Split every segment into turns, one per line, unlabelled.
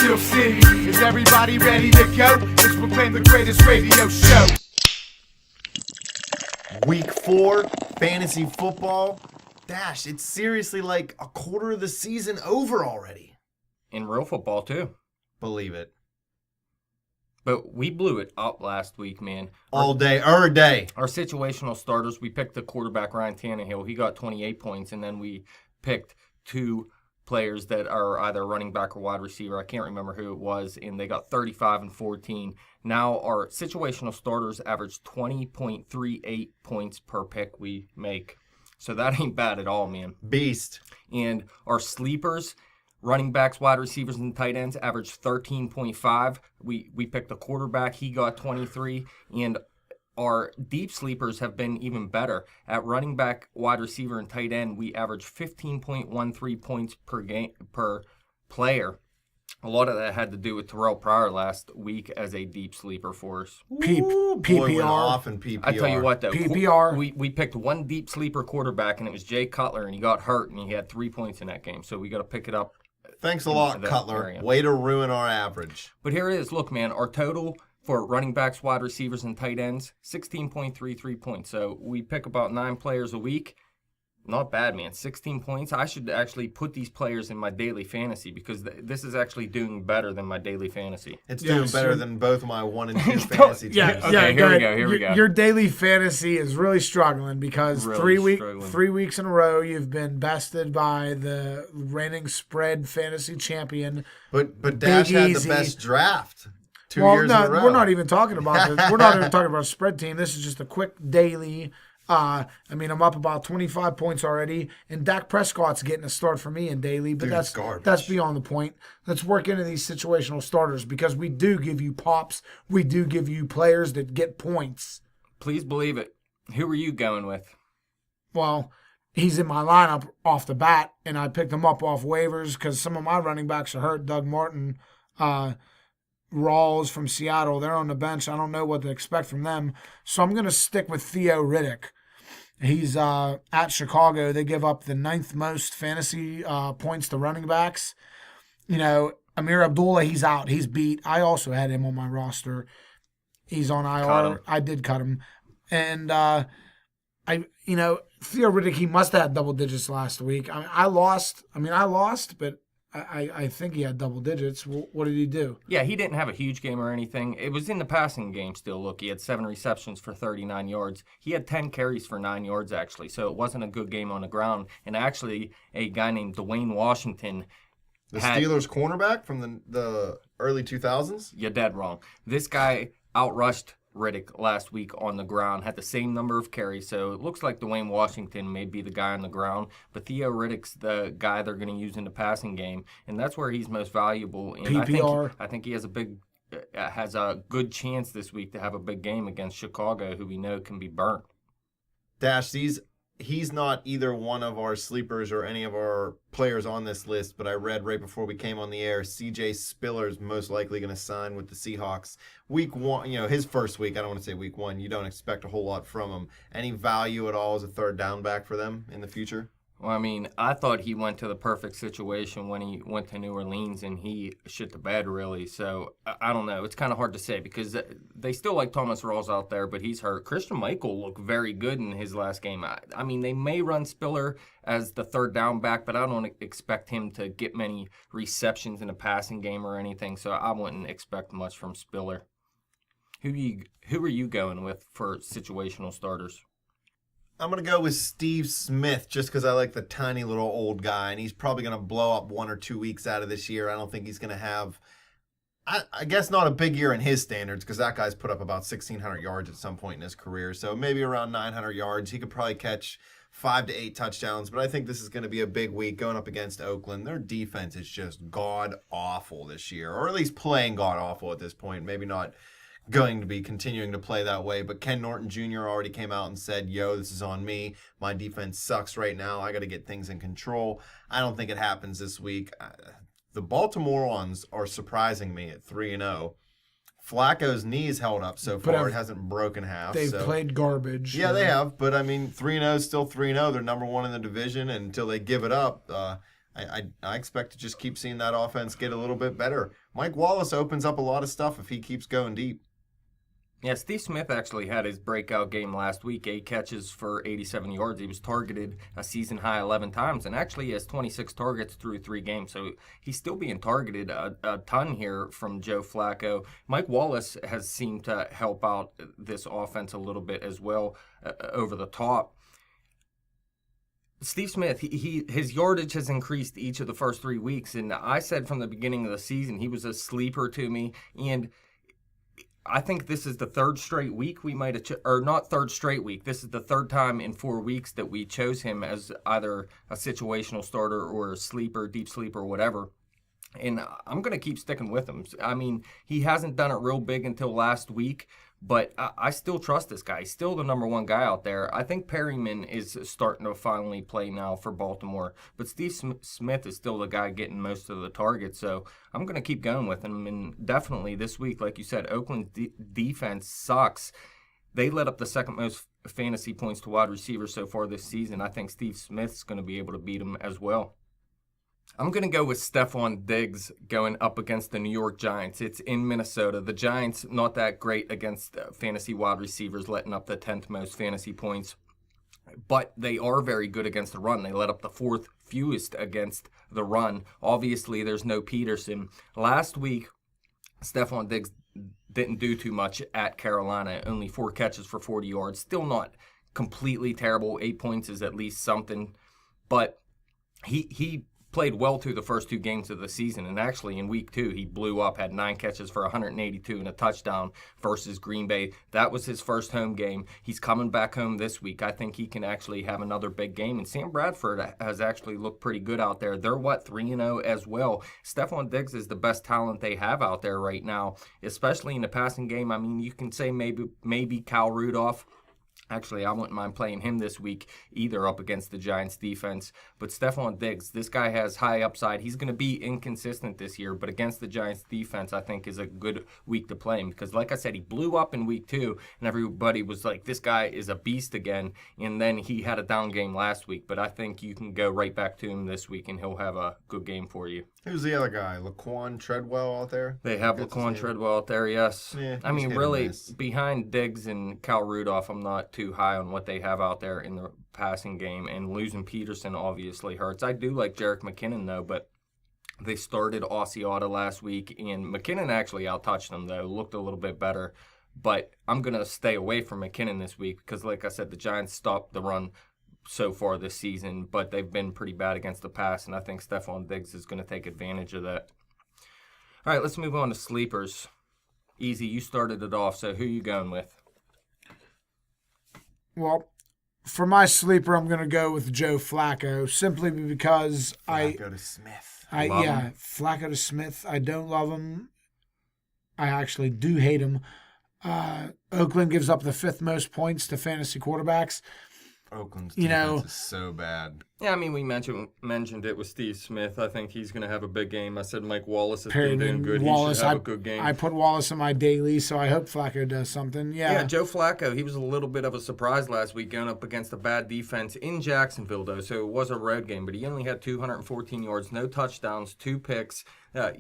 Steel City. Is everybody ready to go? Let's proclaim the greatest radio show.
Week 4, fantasy football. Dash, it's seriously like a quarter of the season over already.
In real football, too.
Believe it.
But we blew it up last week, man.
All day, every day.
Our situational starters, we picked the quarterback, Ryan Tannehill. He got 28 points, and then we picked 2 players that are either running back or wide receiver. I can't remember who it was, and they got 35 and 14. Now our situational starters average 20.38 points per pick we make. So that ain't bad at all, man.
Beast.
And our sleepers, running backs, wide receivers, and tight ends average 13.5. We picked a quarterback. He got 23. And our deep sleepers have been even better. At running back, wide receiver, and tight end, we average 15.13 points per game per player. A lot of that had to do with Terrell Pryor last week as a deep sleeper for us.
Boy, went off in PPR.
I tell you what, though,
PPR.
We picked one deep sleeper quarterback, and it was Jay Cutler, and he got hurt, and he had 3 points in that game. So we got to pick it up.
Thanks a lot, Cutler.
area.
Way to ruin our average.
But here it is. Look, man, our total for running backs, wide receivers, and tight ends, 16.33 points. So we pick about 9 players a week. Not bad, man. 16 points. I should actually put these players in my daily fantasy because this is actually doing better than my daily fantasy.
It's doing better than both my 1 and 2 fantasy teams.
Okay, here we go.
Your daily fantasy is really struggling because
Really
3 weeks in a row you've been bested by the reigning spread fantasy champion.
But Dash had the best draft 2 years in a row.
We're not even talking about this. We're not even talking about a spread team. This is just a quick daily. I'm up about 25 points already, and Dak Prescott's getting a start for me in daily, but that's beyond the point. Let's work into these situational starters because we do give you pops. We do give you players that get points.
Please believe it. Who are you going with?
Well, he's in my lineup off the bat, and I picked him up off waivers because some of my running backs are hurt. Doug Martin, Rawls from Seattle, they're on the bench. I don't know what to expect from them. So I'm going to stick with Theo Riddick. He's at Chicago. They give up the 9th most fantasy points to running backs. You know, Amir Abdullah, he's out. He's beat. I also had him on my roster. He's on IR. I did cut him. And, Theo Riddick, he must have had double digits last week. I lost, but I think he had double digits. What did he do?
Yeah, he didn't have a huge game or anything. It was in the passing game still. Look, he had 7 receptions for 39 yards. He had 10 carries for 9 yards, actually. So it wasn't a good game on the ground. And actually, a guy named Dwayne Washington.
The Steelers cornerback from the early 2000s?
You're dead wrong. This guy outrushed Riddick last week on the ground, had the same number of carries, so it looks like Dwayne Washington may be the guy on the ground, but Theo Riddick's the guy they're going to use in the passing game, and that's where he's most valuable. And
PPR.
I think he has a good chance this week to have a big game against Chicago, who we know can be burnt.
Dash, he's not either one of our sleepers or any of our players on this list, but I read right before we came on the air, CJ Spiller's most likely going to sign with the Seahawks. Week 1, his first week, I don't want to say week 1, you don't expect a whole lot from him. Any value at all as a third down back for them in the future?
Well, I mean, I thought he went to the perfect situation when he went to New Orleans and he shit the bed, really. So, I don't know. It's kind of hard to say because they still like Thomas Rawls out there, but he's hurt. Christian Michael looked very good in his last game. I mean, they may run Spiller as the third down back, but I don't expect him to get many receptions in a passing game or anything, so I wouldn't expect much from Spiller. Who are you going with for situational starters?
I'm going to go with Steve Smith just because I like the tiny little old guy, and he's probably going to blow up 1 or 2 weeks out of this year. I don't think he's going to have, I guess not a big year in his standards because that guy's put up about 1,600 yards at some point in his career. So maybe around 900 yards. He could probably catch 5 to 8 touchdowns, but I think this is going to be a big week going up against Oakland. Their defense is just god-awful this year, or at least playing god-awful at this point. Maybe not going to be continuing to play that way, but Ken Norton Jr. already came out and said, this is on me. My defense sucks right now. I got to get things in control. I don't think it happens this week. The Baltimoreans are surprising me at 3-0. Flacco's knees held up so far. It hasn't broken half.
They've played garbage.
Yeah, they have. But, 3-0 is still 3-0. They're number 1 in the division. And until they give it up, I expect to just keep seeing that offense get a little bit better. Mike Wallace opens up a lot of stuff if he keeps going deep.
Yeah, Steve Smith actually had his breakout game last week, 8 catches for 87 yards. He was targeted a season-high 11 times, and actually he has 26 targets through 3 games, so he's still being targeted a ton here from Joe Flacco. Mike Wallace has seemed to help out this offense a little bit as well over the top. Steve Smith, his yardage has increased each of the first 3 weeks, and I said from the beginning of the season he was a sleeper to me, and I think this is the third straight week we might have, or not third straight week. This is the third time in 4 weeks that we chose him as either a situational starter or a sleeper, deep sleeper, whatever. And I'm going to keep sticking with him. I mean, he hasn't done it real big until last week, but I still trust this guy. He's still the number 1 guy out there. I think Perryman is starting to finally play now for Baltimore, but Steve Smith is still the guy getting most of the targets, so I'm going to keep going with him. And definitely this week, like you said, Oakland's defense sucks. They let up the second most fantasy points to wide receivers so far this season. I think Steve Smith's going to be able to beat him as well. I'm going to go with Stephon Diggs going up against the New York Giants. It's in Minnesota. The Giants, not that great against fantasy wide receivers, letting up the 10th most fantasy points. But they are very good against the run. They let up the 4th fewest against the run. Obviously, there's no Peterson. Last week, Stephon Diggs didn't do too much at Carolina. Only 4 catches for 40 yards. Still not completely terrible. 8 points is at least something. But he played well through the first 2 games of the season, and actually in week 2 he blew up, had 9 catches for 182 and a touchdown versus Green Bay. That was his first home game. He's coming back home this week. I think he can actually have another big game, and Sam Bradford has actually looked pretty good out there. They're 3-0 as well. Stephon Diggs is the best talent they have out there right now, especially in the passing game. I mean, you can say maybe Kyle Rudolph. Actually, I wouldn't mind playing him this week either up against the Giants defense. But Stephon Diggs, this guy has high upside. He's going to be inconsistent this year, but against the Giants defense, I think is a good week to play him. Because like I said, he blew up in week 2, and everybody was like, this guy is a beast again. And then he had a down game last week. But I think you can go right back to him this week, and he'll have a good game for you.
Who's the other guy? Laquan Treadwell out there?
They have Laquan Treadwell out there, yes.
Yeah,
I mean, really, behind Diggs and Cal Rudolph, I'm not too high on what they have out there in the passing game. And losing Peterson obviously hurts. I do like Jerick McKinnon, though, but they started Asiata last week, and McKinnon actually outtouched them, though. Looked a little bit better. But I'm going to stay away from McKinnon this week because, like I said, the Giants stopped the run so far this season, but they've been pretty bad against the pass, and I think Stephon Diggs is going to take advantage of that. All right, let's move on to sleepers. Easy, you started it off, so who are you going with?
Well, for my sleeper, I'm going to go with Joe Flacco, simply because
Flacco to Smith.
Flacco to Smith. I don't love him. I actually do hate him. Oakland gives up the 5th most points to fantasy quarterbacks.
Oakland's defense is so bad.
Yeah, I mean, we mentioned it with Steve Smith. I think he's going to have a big game. I said Mike Wallace has been doing good.
Wallace,
he should have a good game.
I put Wallace in my daily, so I hope Flacco does something.
Yeah, Joe Flacco, he was a little bit of a surprise last week going up against a bad defense in Jacksonville, though, so it was a road game. But he only had 214 yards, no touchdowns, 2 picks.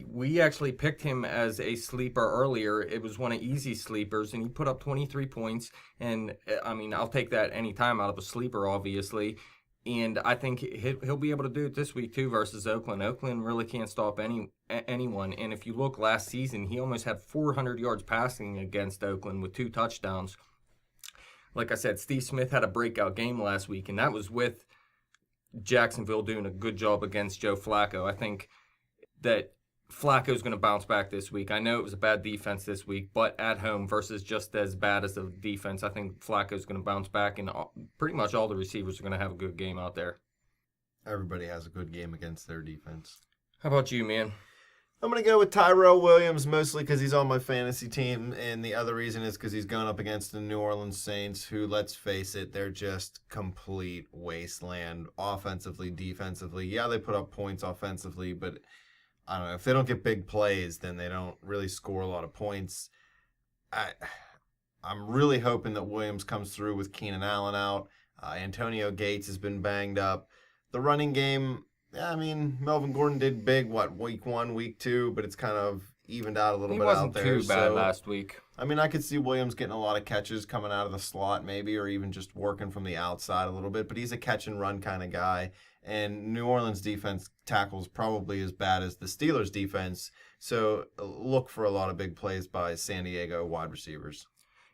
We actually picked him as a sleeper earlier. It was one of easy sleepers, and he put up 23 points. And, I mean, I'll take that any time out of a sleeper, obviously. And I think he'll be able to do it this week, too, versus Oakland. Oakland really can't stop anyone. And if you look last season, he almost had 400 yards passing against Oakland with 2 touchdowns. Like I said, Steve Smith had a breakout game last week, and that was with Jacksonville doing a good job against Joe Flacco. I think that Flacco's going to bounce back this week. I know it was a bad defense this week, but at home versus just as bad as the defense, I think Flacco's going to bounce back, and pretty much all the receivers are going to have a good game out there.
Everybody has a good game against their defense.
How about you, man?
I'm going to go with Tyrell Williams, mostly because he's on my fantasy team, and the other reason is because he's going up against the New Orleans Saints, who, let's face it, they're just complete wasteland offensively, defensively. Yeah, they put up points offensively, but I don't know. If they don't get big plays, then they don't really score a lot of points. I'm really hoping that Williams comes through with Keenan Allen out. Antonio Gates has been banged up. The running game, Yeah, I mean, Melvin Gordon did big, week 1, week 2, but it's kind of evened out a little
He
bit out
wasn't
there.
too bad
So,
last week.
I mean, I could see Williams getting a lot of catches coming out of the slot maybe, or even just working from the outside a little bit, but he's a catch and run kind of guy. And New Orleans defense tackles probably as bad as the Steelers defense, so look for a lot of big plays by San Diego wide receivers.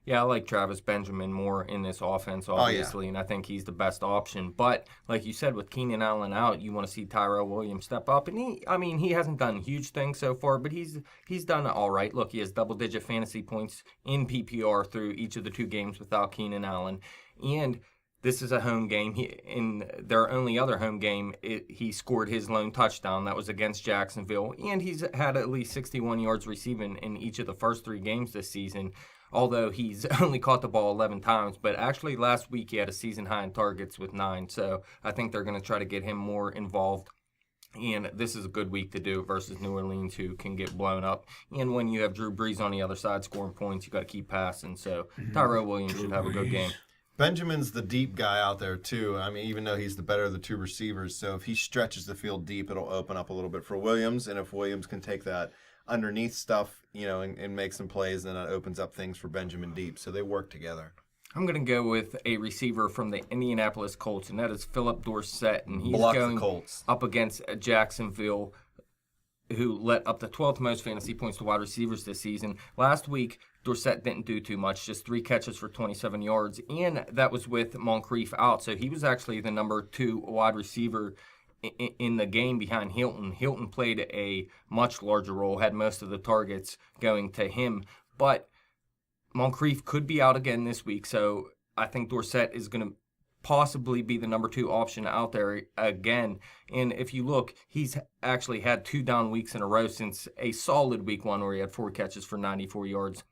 Yeah, I like Travis Benjamin more in this offense, obviously, and I think he's the best option. But like you said, with Keenan Allen out, you want to see Tyrell Williams step up, and he hasn't done huge things so far, but he's done all right. Look, he has double-digit fantasy points in PPR through each of the 2 games without Keenan Allen, and this is a home game. In their only other home game, he scored his lone touchdown. That was against Jacksonville, and he's had at least 61 yards receiving in each of the first 3 games this season. Although he's only caught the ball 11 times. But actually last week he had a season high in targets with 9. So I think they're going to try to get him more involved. And this is a good week to do it versus New Orleans, who can get blown up. And when you have Drew Brees on the other side scoring points, you got to keep passing. So Tyrell Williams should have a good game.
Benjamin's the deep guy out there, too. I mean, even though he's the better of the 2 receivers. So if he stretches the field deep, it'll open up a little bit for Williams. And if Williams can take that underneath stuff, and make some plays, then that opens up things for Benjamin deep. So they work together.
I'm going to go with a receiver from the Indianapolis Colts, and that is Philip Dorsett. And he's
Block
going
the Colts
up against Jacksonville, who let up the 12th most fantasy points to wide receivers this season. Last week, Dorsett didn't do too much, just 3 catches for 27 yards, and that was with Moncrief out. So he was actually the number 2 wide receiver in the game behind Hilton. Hilton played a much larger role, had most of the targets going to him. But Moncrief could be out again this week, so I think Dorsett is going to possibly be the number 2 option out there again. And if you look, he's actually had 2 down weeks in a row since a solid week 1 where he had 4 catches for 94 yards.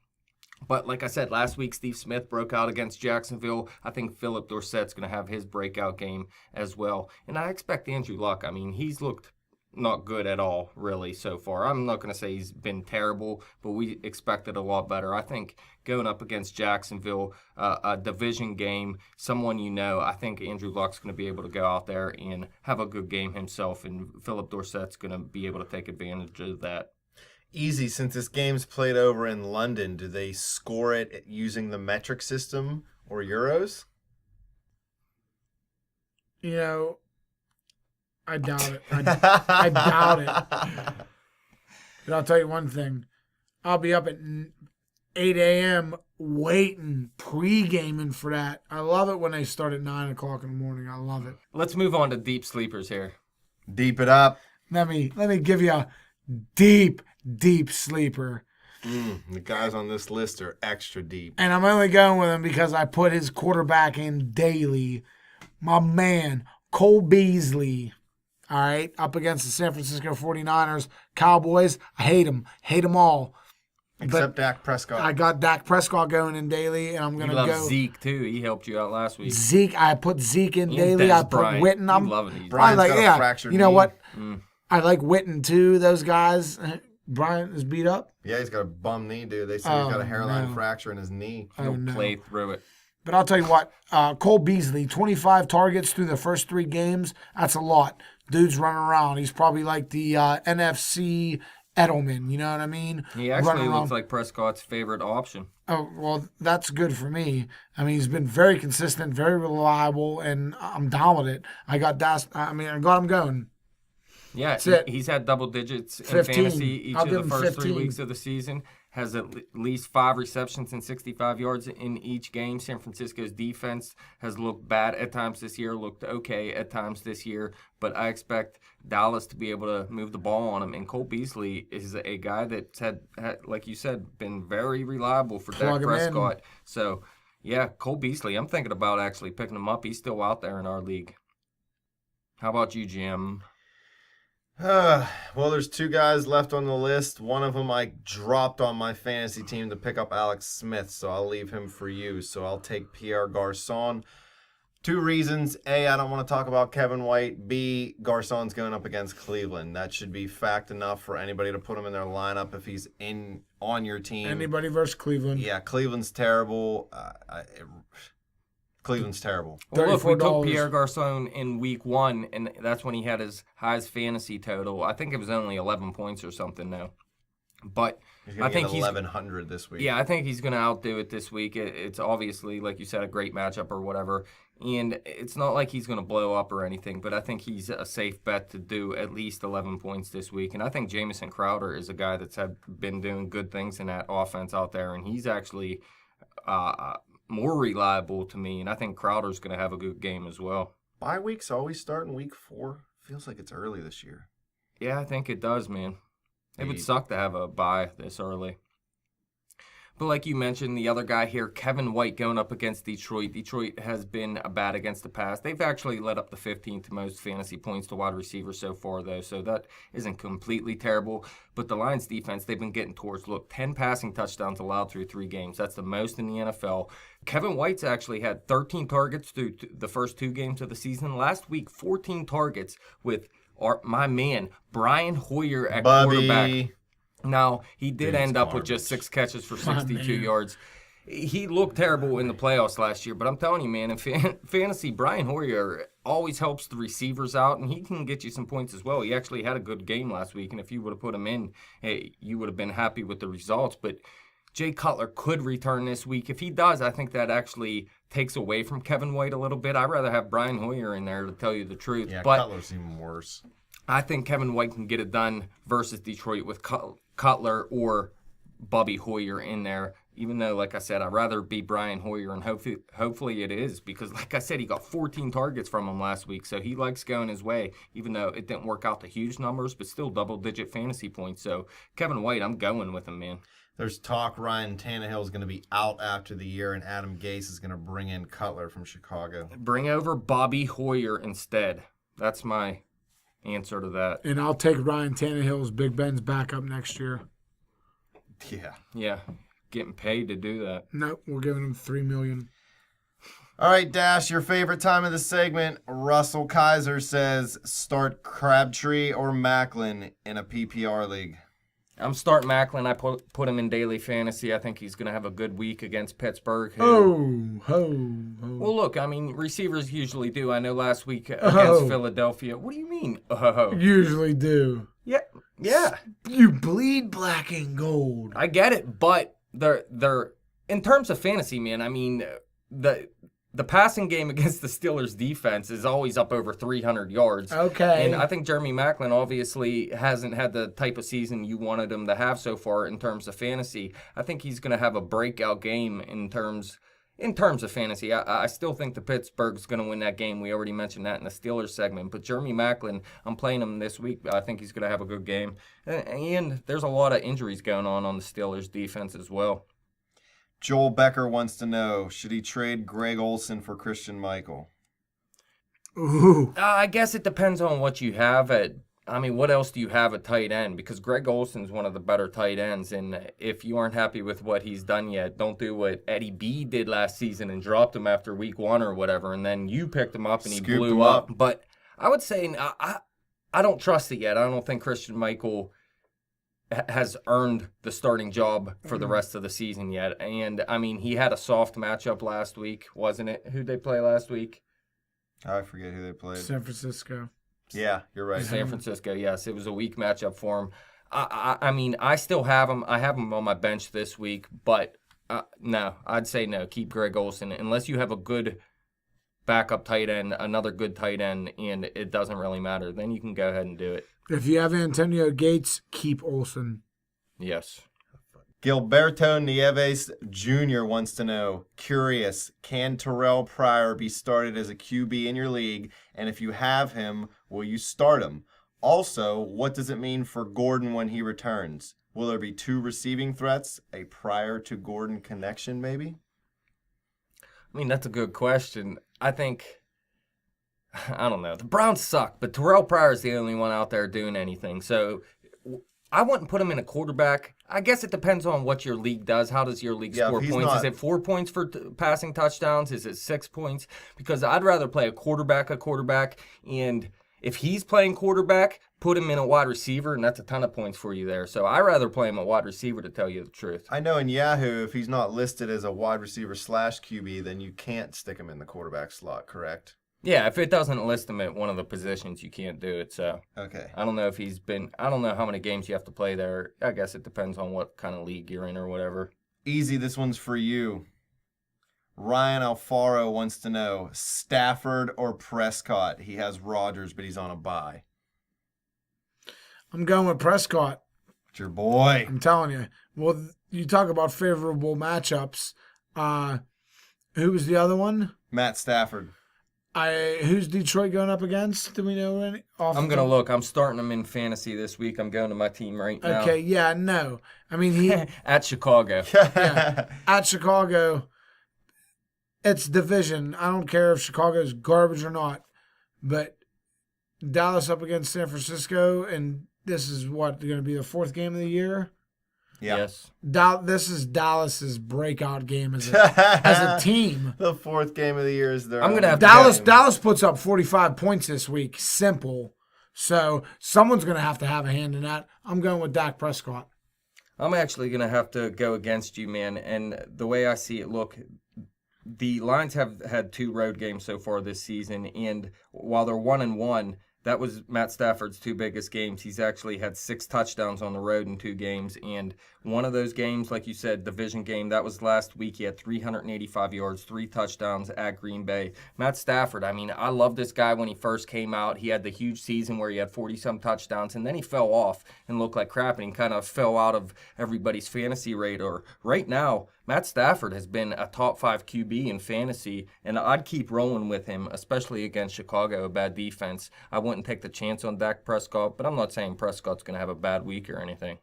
But like I said, last week Steve Smith broke out against Jacksonville. I think Philip Dorsett's going to have his breakout game as well. And I expect Andrew Luck. I mean, he's looked not good at all, really, so far. I'm not going to say he's been terrible, but we expected a lot better. I think going up against Jacksonville, a division game, someone I think Andrew Luck's going to be able to go out there and have a good game himself, and Philip Dorsett's going to be able to take advantage of that.
Easy, since this game's played over in London, do they score it using the metric system or euros?
I doubt it. I doubt it. But I'll tell you one thing. I'll be up at 8 a.m. waiting, pre-gaming for that. I love it when they start at 9 o'clock in the morning. I love it.
Let's move on to deep sleepers here.
Deep it up.
Let me give you a deep sleeper.
The guys on this list are extra deep.
And I'm only going with him because I put his quarterback in daily. My man, Cole Beasley. All right, up against the San Francisco 49ers. Cowboys, I hate them. Hate them all.
Except Dak Prescott.
I got Dak Prescott going in daily, and I'm going to go.
You love Zeke, too. He helped you out last week.
Zeke, I put Zeke in
And
daily.
Des
I put
Bryant.
Witten. I'm
You love it.
Brian's got a fractured
You know
knee.
what? I like Witten, too, those guys. Bryant is beat up.
Yeah, he's got a bum knee, dude. They say he's got a hairline fracture in his knee.
He'll play through it.
But I'll tell you what, Cole Beasley, 25 targets through the first 3 games. That's a lot. Dude's running around. He's probably like the NFC Edelman, you know what I mean?
He actually looks like Prescott's favorite option.
Oh, well, that's good for me. I mean, he's been very consistent, very reliable, and I'm down with it. I got him going.
Yeah, he's had double digits in
15.
fantasy each
I'll
of
give
the
him
first 3
15.
weeks of the season. Has at least 5 receptions and 65 yards in each game. San Francisco's defense has looked bad at times this year, looked okay at times this year, but I expect Dallas to be able to move the ball on him. And Cole Beasley is a guy that's had, like you said, been very reliable for Dak Prescott. So, yeah, Cole Beasley, I'm thinking about actually picking him up. He's still out there in our league. How about you, Jim?
Well, there's 2 guys left on the list. One of them I dropped on my fantasy team to pick up Alex Smith, so I'll leave him for you. So I'll take Pierre Garçon. 2 reasons. A, I don't want to talk about Kevin White. B, Garçon's going up against Cleveland. That should be fact enough for anybody to put him in their lineup if he's on your team.
Anybody versus Cleveland.
Yeah, Cleveland's terrible. Cleveland's terrible.
Well, look, we took
$34.
Pierre Garcon in week 1, and that's when he had his highest fantasy total. I think it was only 11 points or something now. But
He's
I
going to
think
get 1,100 this week.
Yeah, I think he's going to outdo it this week. It's obviously, like you said, a great matchup or whatever. And it's not like he's going to blow up or anything, but I think he's a safe bet to do at least 11 points this week. And I think Jamison Crowder is a guy that's been doing good things in that offense out there, and he's actually more reliable to me. And I think Crowder's going to have a good game as well.
Bye weeks always start in week 4. Feels like it's early this year.
Yeah, I think it does, man. It would suck to have a bye this early. But like you mentioned, the other guy here, Kevin White, going up against Detroit. Detroit has been bad against the pass. They've actually led up the 15th most fantasy points to wide receivers so far, though, so that isn't completely terrible. But the Lions defense, they've been getting towards, 10 passing touchdowns allowed through 3 games. That's the most in the NFL. Kevin White's actually had 13 targets through the first 2 games of the season. Last week, 14 targets with my man, Brian Hoyer at quarterback. Now, he did end up with just 6 catches for 62 yards. He looked terrible in the playoffs last year, but I'm telling you, man, in fantasy, Brian Hoyer always helps the receivers out, and he can get you some points as well. He actually had a good game last week, and if you would have put him in, hey, you would have been happy with the results. But Jay Cutler could return this week. If he does, I think that actually takes away from Kevin White a little bit. I'd rather have Brian Hoyer in there, to tell you the truth.
Yeah,
but
Cutler's even worse.
I think Kevin White can get it done versus Detroit with Cutler or Bobby Hoyer in there. Even though, like I said, I'd rather be Brian Hoyer, and hopefully it is, because, like I said, he got 14 targets from him last week, so he likes going his way, even though it didn't work out to huge numbers, but still double-digit fantasy points. So Kevin White, I'm going with him, man.
There's talk Ryan Tannehill is going to be out after the year, and Adam Gase is going to bring in Cutler from Chicago.
Bring over Bobby Hoyer instead. That's my answer to that.
And I'll take Ryan Tannehill as Big Ben's backup next year.
Yeah.
Yeah, getting paid to do that.
Nope, we're giving him $3 million.
All right, Dash, your favorite time of the segment. Russell Kaiser says start Crabtree or Macklin in a PPR league.
I'm starting Macklin. I put him in daily fantasy. I think he's going to have a good week against Pittsburgh. Well, look, I mean, receivers usually do. I know last week against Philadelphia. What do you mean?
Usually do.
Yeah.
You bleed black and gold.
I get it, but they're in terms of fantasy, man. I mean, the passing game against the Steelers defense is always up over 300 yards.
Okay.
And I think Jeremy Macklin obviously hasn't had the type of season you wanted him to have so far in terms of fantasy. I think he's going to have a breakout game in terms of fantasy. I still think the Pittsburgh's going to win that game. We already mentioned that in the Steelers segment. But Jeremy Macklin, I'm playing him this week. I think he's going to have a good game. And there's a lot of injuries going on the Steelers defense as well.
Joel Becker wants to know, should he trade Greg Olsen for Christian Michael?
Ooh.
I guess it depends on what you have what else do you have at tight end? Because Greg Olson's one of the better tight ends, and if you aren't happy with what he's done yet, don't do what Eddie B did last season and dropped him after week 1 or whatever, and then you picked him up and he blew up. But I would say I don't trust it yet. I don't think Christian Michael has earned the starting job for the rest of the season yet. And, I mean, he had a soft matchup last week, wasn't it? Who'd they play last week?
I forget who they played.
San Francisco.
Yeah, you're right.
San Francisco, yes. It was a weak matchup for him. I mean, I still have him. I have him on my bench this week, but no, I'd say no. Keep Greg Olsen. Unless you have a good backup tight end, another good tight end, and it doesn't really matter, then you can go ahead and do it.
If you have Antonio Gates, keep Olsen.
Yes.
Gilberto Nieves Jr. wants to know, curious, can Terrell Pryor be started as a QB in your league? And if you have him, will you start him? Also, what does it mean for Gordon when he returns? Will there be 2 receiving threats, a Pryor to Gordon connection maybe?
I mean, that's a good question. I don't know. The Browns suck, but Terrell Pryor is the only one out there doing anything. So I wouldn't put him in a quarterback. I guess it depends on what your league does. How does your league score points? Is it 4 points for passing touchdowns? Is it 6 points? Because I'd rather play a quarterback, and if he's playing quarterback, put him in a wide receiver, and that's a ton of points for you there. So I'd rather play him a wide receiver, to tell you the truth.
I know in Yahoo, if he's not listed as a wide receiver / QB, then you can't stick him in the quarterback slot, correct?
Yeah, if it doesn't list him at one of the positions, you can't do it. So
Okay.
I don't know if I don't know how many games you have to play there. I guess it depends on what kind of league you're in or whatever.
Easy, this one's for you. Ryan Alfaro wants to know, Stafford or Prescott? He has Rodgers, but he's on a bye.
I'm going with Prescott.
It's your boy.
I'm telling you. Well, you talk about favorable matchups. Who was the other one?
Matt Stafford.
Who's Detroit going up against? Do we know any?
I'm going to look. I'm starting him in fantasy this week. I'm going to my team right now.
Okay, yeah, no. I mean, he
At Chicago.
at Chicago, it's division. I don't care if Chicago's garbage or not, but Dallas up against San Francisco, and this is what, going to be the 4th game of the year?
Yeah.
Yes.
This is Dallas's breakout game as a team.
The 4th game of the year is their
I'm gonna have to
Dallas puts up 45 points this week. Simple. So someone's going to have a hand in that. I'm going with Dak Prescott.
I'm actually going to have to go against you, man. And the way I see it, look, the Lions have had 2 road games so far this season. And while they're 1-1, that was Matt Stafford's 2 biggest games. He's actually had 6 touchdowns on the road in 2 games. And one of those games, like you said, division game, that was last week. He had 385 yards, 3 touchdowns at Green Bay. Matt Stafford, I mean, I love this guy when he first came out. He had the huge season where he had 40-some touchdowns, and then he fell off and looked like crap, and he kind of fell out of everybody's fantasy radar. Right now, Matt Stafford has been a top 5 QB in fantasy, and I'd keep rolling with him, especially against Chicago, a bad defense. I wouldn't take the chance on Dak Prescott, but I'm not saying Prescott's going to have a bad week or anything.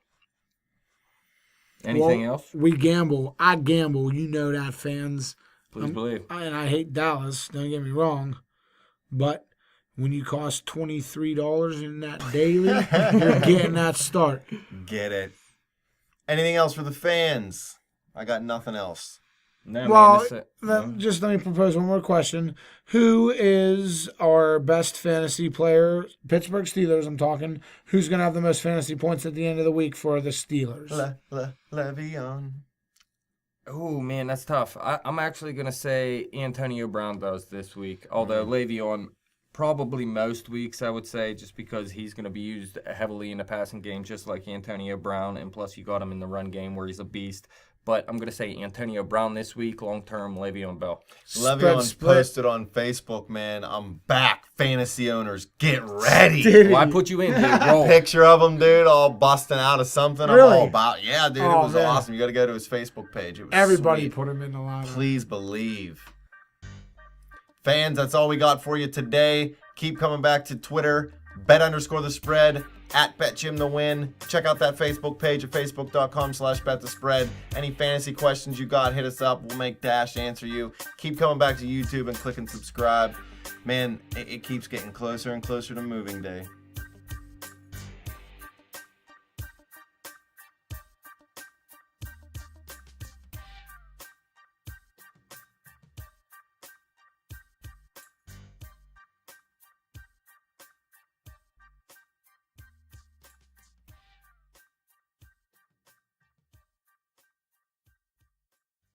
Anything else?
We gamble. I gamble. You know that, fans.
Please believe.
And I hate Dallas. Don't get me wrong. But when you cost $23 in that daily, you're getting that start.
Get it. Anything else for the fans? I got nothing else.
No,
Well,
man,
just let me propose one more question. Who is our best fantasy player? Pittsburgh Steelers, I'm talking. Who's going to have the most fantasy points at the end of the week for the Steelers?
Le'Veon.
Oh, man, that's tough. I'm actually going to say Antonio Brown does this week, although Le'Veon probably most weeks, I would say, just because he's going to be used heavily in the passing game, just like Antonio Brown, and plus you got him in the run game where he's a beast. But I'm going to say Antonio Brown this week, long-term Le'Veon Bell.
Le'Veon's posted on Facebook, man, I'm back. Fantasy owners, get ready.
Well, I put you in, dude. Roll.
Picture of him, dude, all busting out of something.
Really?
I'm all about, yeah, dude, it
Oh,
was
man.
awesome. You got to go to his Facebook page. It was
Everybody
sweet.
put him in the lineup.
Please believe. Fans, that's all we got for you today. Keep coming back to Twitter, bet_the_spread, @BetJimTheWin. Check out that Facebook page at facebook.com/betthespread. Any fantasy questions you got, hit us up. We'll make Dash answer you. Keep coming back to YouTube and click and subscribe. Man, it keeps getting closer and closer to moving day.